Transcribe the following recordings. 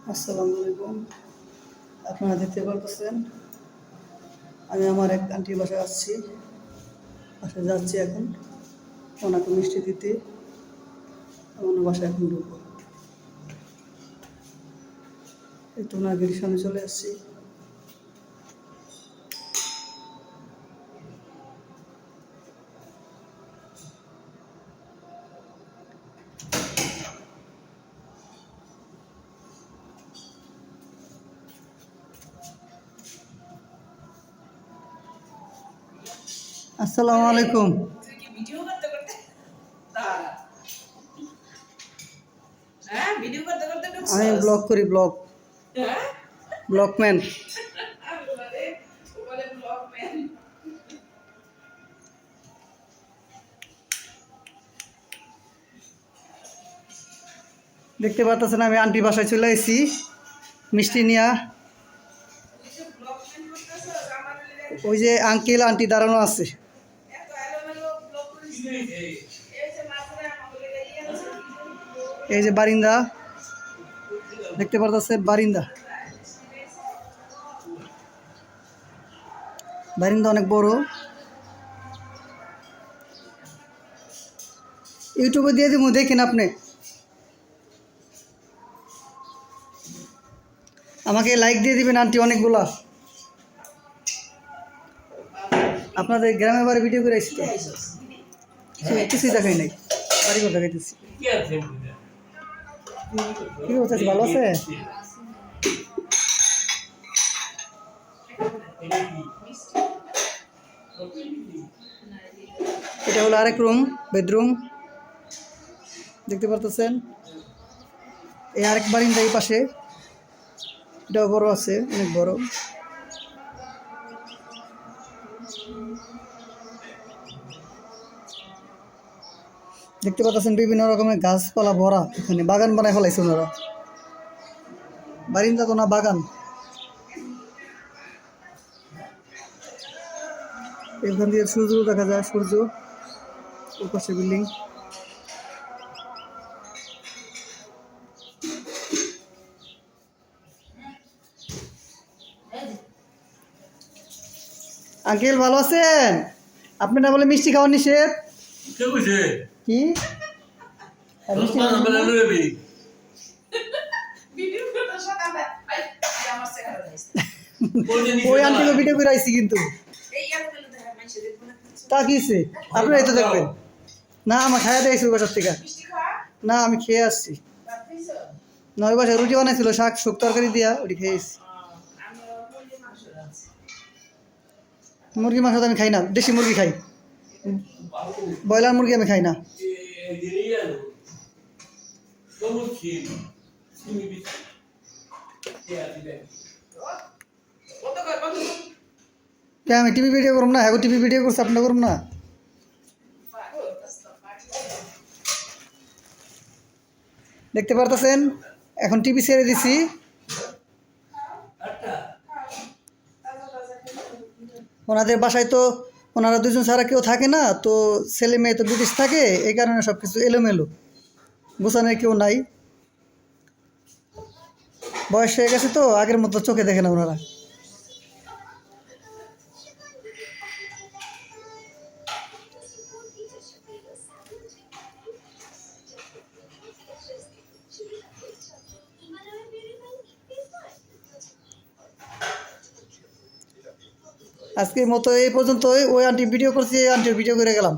আসসালামু আলাইকুম। আপনারা দেখতে পারতেছেন আমি আমার এক আন্টির বাসায় আসছি, বাসায় যাচ্ছি এখন ওনাকে মিষ্টি দিতে। আমার বাসায় এখন ঢুকবো, এই তো ওনার গেটের সামনে চলে আসছি। আসসালামু আলাইকুম। আমি ব্লগ করি, ব্লগম্যান। দেখতে পাচ্ছেন আমি আন্টি বাসায় চলে এসেছি মিষ্টি নিয়ে। ওই যে আঙ্কেল আন্টি দাঁড়ানো আছে, এই যে বারিন্দা দেখতে পাচ্ছেন, বারিন্দা অনেক বড়। ইউটিউবে দিয়ে দিব, দেখেন আপনি। আমাকে লাইক দিয়ে দিবেন আন্টি অনেকগুলা। আপনাদের গ্রামে বাড়ি ভিডিও করে আসছি, কিছুই দেখাই নাই, বাড়ি করে দেখাইতেছি। কি অবস্থা, ভালো আছে? এটা হলো আরেক রুম, বেডরুম দেখতে পারতেছেন। এই আরেক বারিন্দা এই পাশে, এটাও বড় আছে, অনেক বড়। দেখতে পাচ্ছেন বিভিন্ন রকমের গাছপালা ভরা, এখানে বাগান বানায় ফেলাইছে ওনারা। বারিন্দা তো না, বাগান। এখান দিয়ে সূর্য দেখা যায়, সূর্য ওই পাশে বিল্ডিং। আঙ্কেল ভালো আছেন? আপনি না বলে মিষ্টি খাওয়ার নিষেধ? কি ওই আন্টিকে ভিডিও করে আইছি, কিন্তু তা কিছে আপনারা এই তো দেখবেন না। আমার খাইয়া দিয়েছি ওই বাসার থেকে। না, আমি খেয়ে আসছি। না, ওই বাসায় রুটি বানাইছিল, শাক শুক তরকারি দিয়া, ওটি খেয়েছি। মুরগি মাংস তো আমি খাই না, দেশি মুরগি খাই, ব্রয়লার মুরগি আমি খাই না। আমি টিভি ভিডিও করব না? হ্যাঁ, টিভি ভিডিও করছে, আপনার করব না? দেখতে পারতেছেন এখন টিভি ছেড়ে দিছি। ওনাদের বাসায় তো ওনারা দুজন ছাড়া কেউ থাকে না, তো ছেলে মেয়ে তো ব্রিটিশ থাকে, এই কারণে সব কিছু এলোমেলো, গোছানোর কেউ নাই। বয়স হয়ে গেছে তো, আগের মতো চোখে দেখে না ওনারা। আজকের মতো এই পর্যন্তই। ওই আন্টি ভিডিও করছি, এই আন্টির ভিডিও করে গেলাম।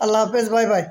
আল্লাহ হাফেজ, বাই বাই।